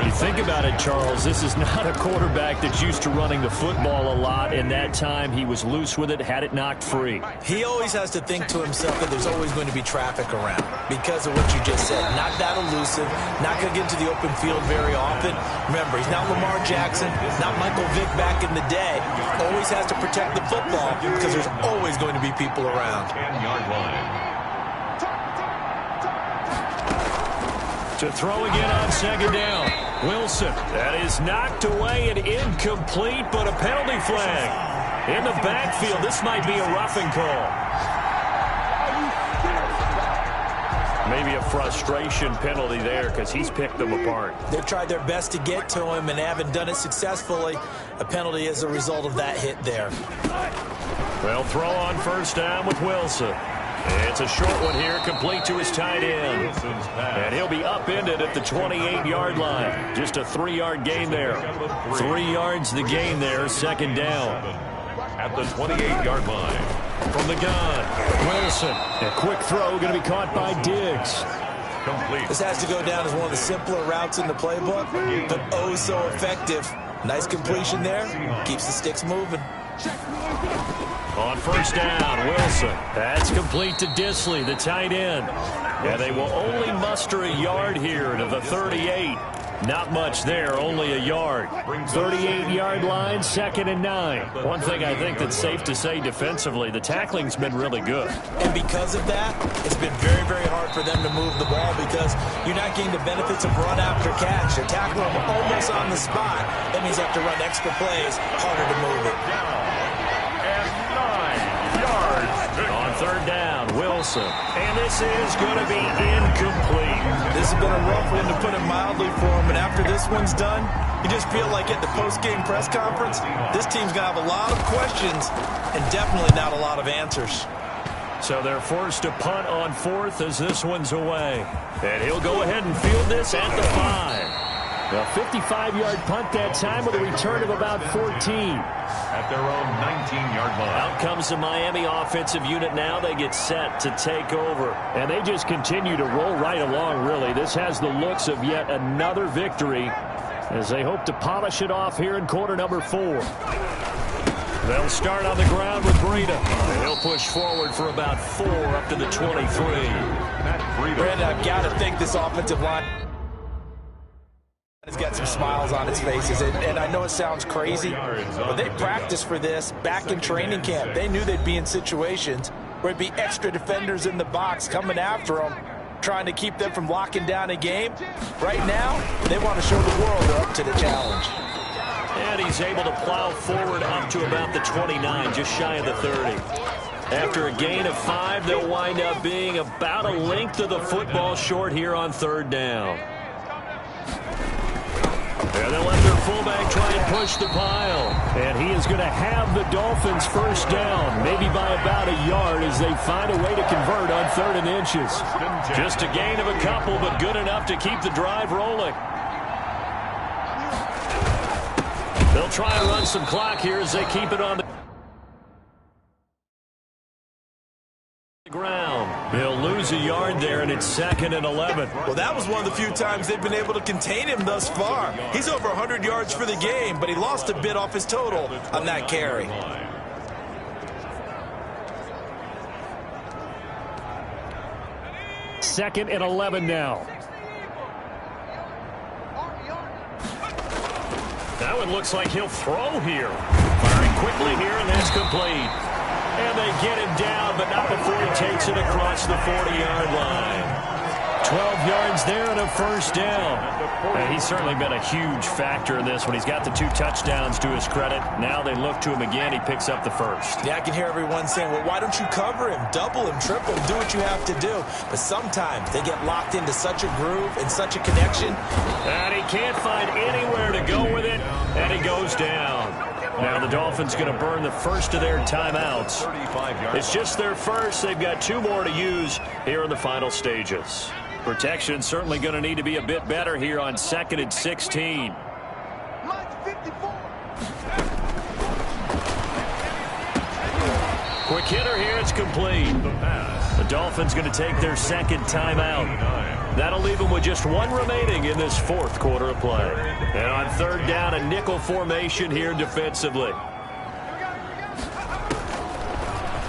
You think about it, Charles, this is not a quarterback that's used to running the football a lot, and that time he was loose with it, had it knocked free. He always has to think to himself that there's always going to be traffic around because of what you just said. Not that elusive, not going to get into the open field very often. Remember, he's not Lamar Jackson, not Michael Vick back in the day. Always has to protect the football because there's always going to be people around. 10-yard line. To throw again on 2nd down. Wilson. That is knocked away and incomplete, but a penalty flag. In the backfield, this might be a roughing call. Maybe a frustration penalty there because he's picked them apart. They've tried their best to get to him and haven't done it successfully. A penalty as a result of that hit there. Well, throw on 1st down with Wilson. It's a short one here, complete to his tight end. And he'll be upended at the 28-yard line. Just a 3-yard gain there. 3 yards the gain there, 2nd down. At the 28-yard line. From the gun, Wilson. A quick throw going to be caught by Diggs. Complete. This has to go down as one of the simpler routes in the playbook, but oh so effective. Nice completion there. Keeps the sticks moving. On first down, Wilson. That's complete to Disley, the tight end. And they will only muster a yard here to the 38. Not much there, only a yard. 38-yard line, 2nd and 9. One thing I think that's safe to say defensively, the tackling's been really good. And because of that, it's been very, very hard for them to move the ball because you're not getting the benefits of run after catch. They're tackling them almost on the spot. That means you have to run extra plays, harder to move it. On third down, Wilson. And this is going to be incomplete. This has been a rough one, to put it mildly, for him. And after this one's done, you just feel like at the post-game press conference, this team's going to have a lot of questions and definitely not a lot of answers. So they're forced to punt on 4th as this one's away. And he'll go ahead and field this at the 5. A 55-yard punt that time with a return of about 14. At their own 19-yard line. Out comes the Miami offensive unit now. They get set to take over. And they just continue to roll right along, really. This has the looks of yet another victory as they hope to polish it off here in quarter number 4. They'll start on the ground with Breida. And he'll push forward for about 4 up to the 23. Brandon, I've got to think this offensive line has got some smiles on its faces, and I know it sounds crazy, but they practiced for this back in training camp. They knew they'd be in situations where it'd be extra defenders in the box coming after them, trying to keep them from locking down a game. Right now, they want to show the world they're up to the challenge. And he's able to plow forward up to about the 29, just shy of the 30. After a gain of 5, they'll wind up being about a length of the football short here on 3rd down. And they'll let their fullback try and push the pile. And he is going to have the Dolphins first down, maybe by about a yard as they find a way to convert on 3rd and inches. Just a gain of a couple, but good enough to keep the drive rolling. They'll try and run some clock here as they keep it on the ground. They'll lose a yard there, and it's 2nd and 11. Well, that was one of the few times they've been able to contain him thus far. He's over 100 yards for the game, but he lost a bit off his total on that carry. Second and 11 now. That one looks like he'll throw here. Firing quickly here, and that's complete. And they get him down, but not before he takes it across the 40-yard line. 12 yards there and a first down. And he's certainly been a huge factor in this one. He's got the 2 touchdowns to his credit. Now they look to him again. He picks up the first. Yeah, I can hear everyone saying, well, why don't you cover him, double him, triple him, do what you have to do. But sometimes they get locked into such a groove and such a connection. And he can't find anywhere to go with it, and he goes down. Now the Dolphins going to burn the first of their timeouts. It's just their first. They've got 2 more to use here in the final stages. Protection certainly going to need to be a bit better here on 2nd and 16. Quick hitter here. It's complete. The Dolphins going to take their 2nd timeout. That'll leave them with just 1 remaining in this 4th quarter of play. And on 3rd down, a nickel formation here defensively.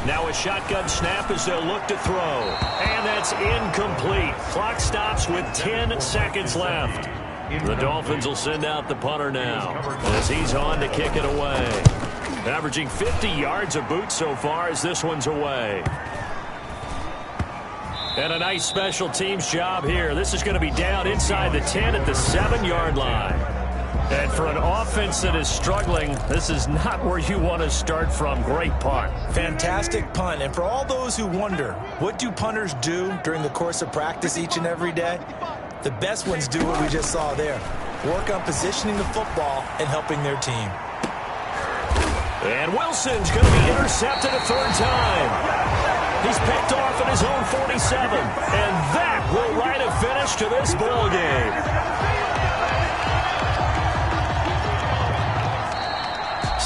Now a shotgun snap as they'll look to throw. And that's incomplete. Clock stops with 10 seconds left. The Dolphins will send out the punter now as he's on to kick it away. Averaging 50 yards a boot so far as this one's away. And a nice special teams job here. This is going to be down inside the 10 at the 7-yard line. And for an offense that is struggling, this is not where you want to start from. Great punt. Fantastic punt. And for all those who wonder, what do punters do during the course of practice each and every day? The best ones do what we just saw there. Work on positioning the football and helping their team. And Wilson's going to be intercepted a 3rd time. He's picked off at his own 47. And that will write a finish to this ball game.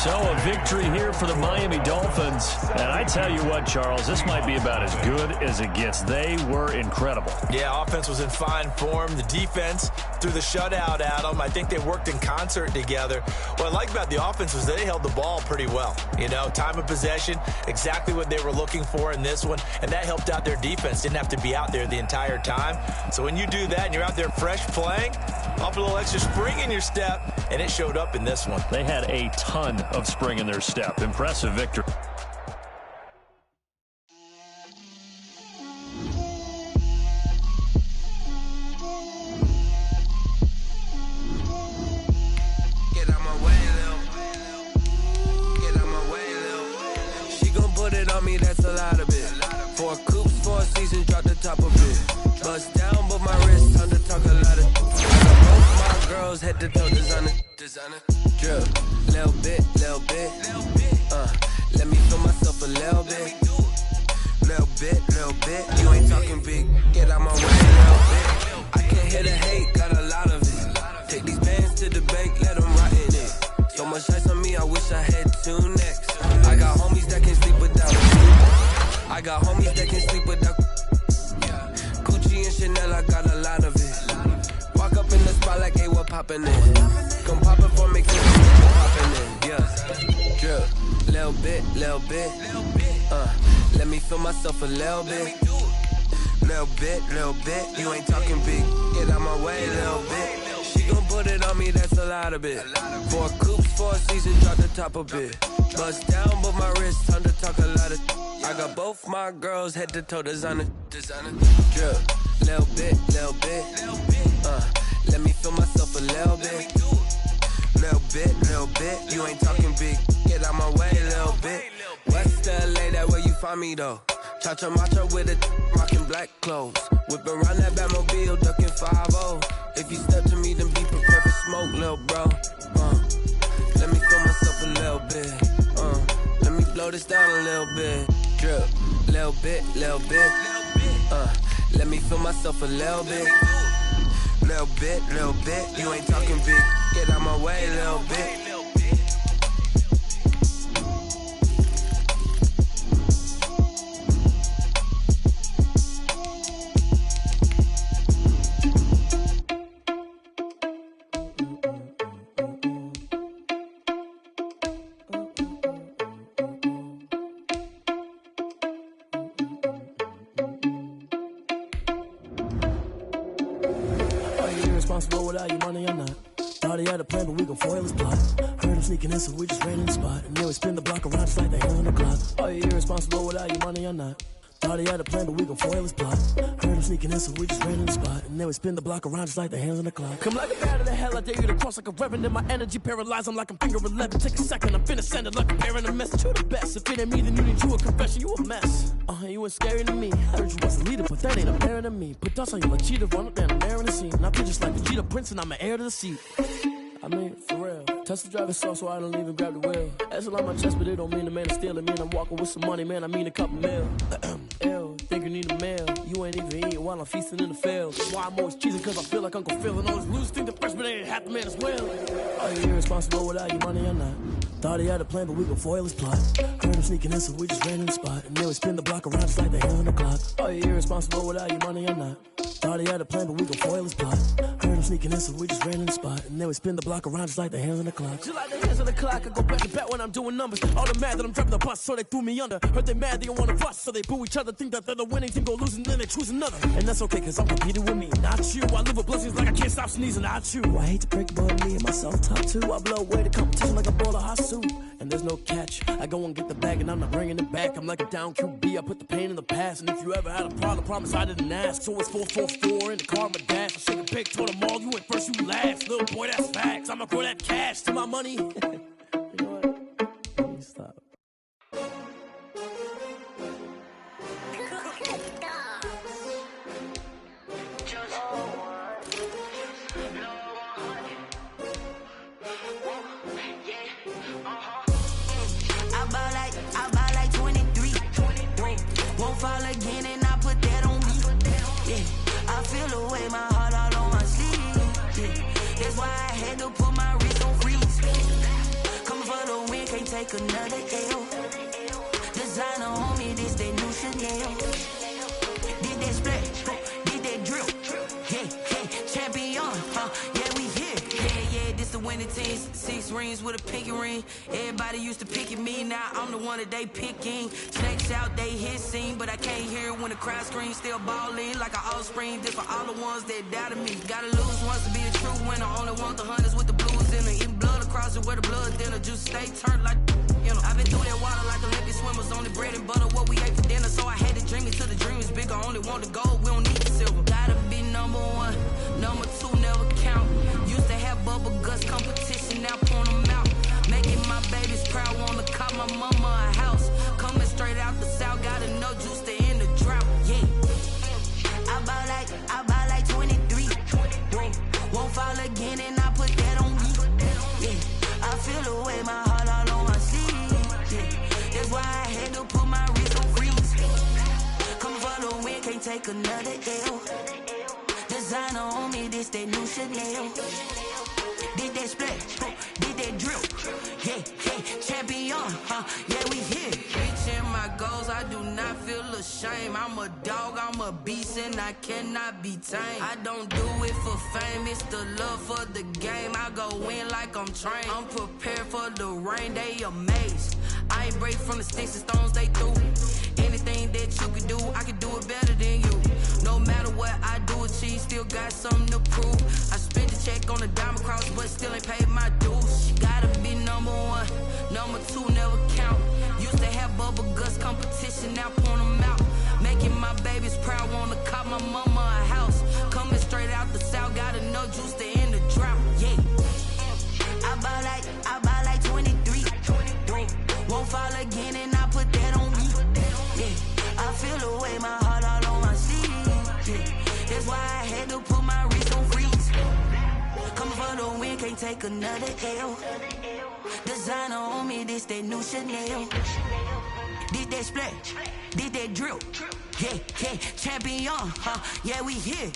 So a victory here for the Miami Dolphins. And I tell you what, Charles, this might be about as good as it gets. They were incredible. Yeah, offense was in fine form. The defense threw the shutout at them. I think they worked in concert together. What I like about the offense was they held the ball pretty well. You know, time of possession, exactly what they were looking for in this one, and that helped out their defense. Didn't have to be out there the entire time. So when you do that and you're out there fresh playing, up a little extra spring in your step, and it showed up in this one. They had a ton of spring in their step. Impressive victory. Get out my way, Lil. Get out my way, Lil. She gon' put it on me, that's a lot of it. 4 coops, 4 seasons, drop the top of it. Bust down, but my wrist, time to talk a lot of. Both my girls head to toe, designer, drip. Little bit. Let me feel myself a little bit. Little bit. You ain't talking big. Get out my way, little bit. I can't hear the hate, got a lot of it. Take these bands to the bank, let them rot in it. So much ice on me, I wish I had 2 necks. I got homies that can sleep without. Gucci and Chanel, I got a lot of it. Walk up in the spot like, hey, what poppin' in? Come pop it for me, cause I'm poppin' in. Yeah, drip. Little bit. Let me feel myself a little bit. Little bit. You ain't talking big. Get out my way, little bit. She gon' put it on me, that's a lot of it. 4 coops, 4 seasons, drop the top a bit. Bust down, but my wrist, time to talk a lot of. I got both my girls head to toe, designer, drip. Little bit. Let me feel myself a little bit. Little bit. You ain't talking big. Get out my way, little bit. West LA, that where you find me though. Cha-cha matcha with a rockin' black clothes. Whip around that Batmobile, ducking 5-0. If you step to me, then be prepared for smoke, little bro. Let me feel myself a little bit. Let me blow this down a little bit. Drip, little bit. Let me feel myself a little bit. Little bit. You ain't talking big. Get out my way, little bit. Responsible without your money or not. Thought he had a plan, but we gon' foil his plot. Heard him sneaking in, so we just ran in the spot. And then we spin the block around just like the hands on the clock. Are you irresponsible without your money or not? Thought he had a plan, but we gon' foil his plot. Heard him sneaking in, so we just ran in the spot. And then we spin the block around just like the hands on the clock. Come like a bat of the hell, I dare you to cross like a reverend. And my energy paralyzed, I'm like I'm finger 11. Take a second, I'm finna send it like a parent a message. You the best, if it ain't me, then you need you a confession. You a mess, you ain't scary to me. Heard you was a leader, but that ain't apparent to me. Put dust on you like cheetah, run up down the air in the scene. And I feel just like the cheetah prince, and I'm an heir to the seat. I mean, for real. Tesla driver soft, so I don't even grab the wheel. That's on my chest, but it don't mean the man is stealing. Man, I'm walking with some money, man, I mean a couple mil. Ew, think you need a meal. You ain't even eating while I'm feasting in the field. Why I'm always cheesing, cause I feel like Uncle Phil. And all this loose think the freshman ain't half the man as well. Are you irresponsible without your money or not? Thought he had a plan, but we gon' foil his plot. Heard him sneaking in, so we just ran in the spot. And then we spin the block around just like the hands on the clock. Are you irresponsible without your money or not? Thought he had a plan, but we gon' foil his plot. Heard him sneaking in, so we just ran in the spot. And then we spin the block around just like the hands on the clock. Just like the hands on the clock, I go back to back when I'm doing numbers. All the mad that I'm driving the bus, so they threw me under. Heard they mad, they don't wanna bust, so they boo each other. Think that they're the winning team, go losing, then they choose another. And that's okay, cause I'm competing with me, not you. I live with blessings like I can't stop sneezing, not you. I hate to break, but me and myself top 2. I blow away the competition like a ball of hot soup. And there's no catch, I go and get the bag and I'm not bringing it back. I'm like a down QB, I put the pain in the past. And if you ever had a problem, promise I didn't ask. So it's 4-4-4 in the car, my dash. I shake a pick, told them all, you went first, you last. Little boy, that's facts, I'ma grow that cash to my money. You know what? Let me stop. I buy like 23. Won't fall again and I put that on me. Yeah, I feel the way, my heart all on my sleeve. Yeah, that's why I had to put my wrist on freeze. take another L. Designer on me, this that new Chanel. Did that split, did that drill. Yeah, champion, yeah, we here. Yeah, this the winning team. 6 rings with a pinky ring. Everybody used to pick at me, now I'm the one that they picking. Snakes out, they hit scene, but I can't hear it when the crowd screams. Still ballin' like an offspring. This for all the ones that doubted me. Gotta lose once to be a true winner. Only want the hunters with the blues in it. Eating blood across it where the blood dinner. Juice stay turned like, you know. I've been through that water like Olympic swimmers. Only bread and butter, what we ate for dinner. So I had to dream it till the dream is bigger. Only want the gold, we don't need the silver. Gotta be number 1, number 2 never count. Used to have bubble guts competition, now point them out. Making my babies proud, wanna call my mama a house. Coming straight out the south, gotta know juice to end the drought. Yeah, I buy like 23. Won't fall again, and I put that on me. Yeah, I feel the way, my heart all on my sleeve. Yeah, that's why I had to put my wrist on freeze. Come for the win, can't take another L. Designer on me, this that new Chanel. Did that split, did that drill. Yeah, champion, yeah, we here. Reaching my goals, I do not feel ashamed. I'm a dog, I'm a beast, and I cannot be tamed. I don't do it for fame, it's the love for the game. I go in like I'm trained. I'm prepared for the rain, they amazed. I ain't break from the sticks and stones they threw. Anything that you can do, I can do it better than you. No matter what I do, achieve, still got something to prove. I spent the check on the diamond cross, but still ain't paid my dues. Gotta be number 1, number 2 never count. Used to have bubble guts competition, now point them out. Making my babies proud, wanna call my mama a house. Coming straight out the south, gotta know juice to end the drought. Yeah, I buy like 23. Won't fall again, and I put that on me. Yeah, I feel the way, my heart all on my sleeve. Yeah, that's why I had to put my wrist on freeze. Coming for the win, can't take another L. Designer on me, this that new Chanel. Did that split, did that drill. Yeah, champion, yeah, we here.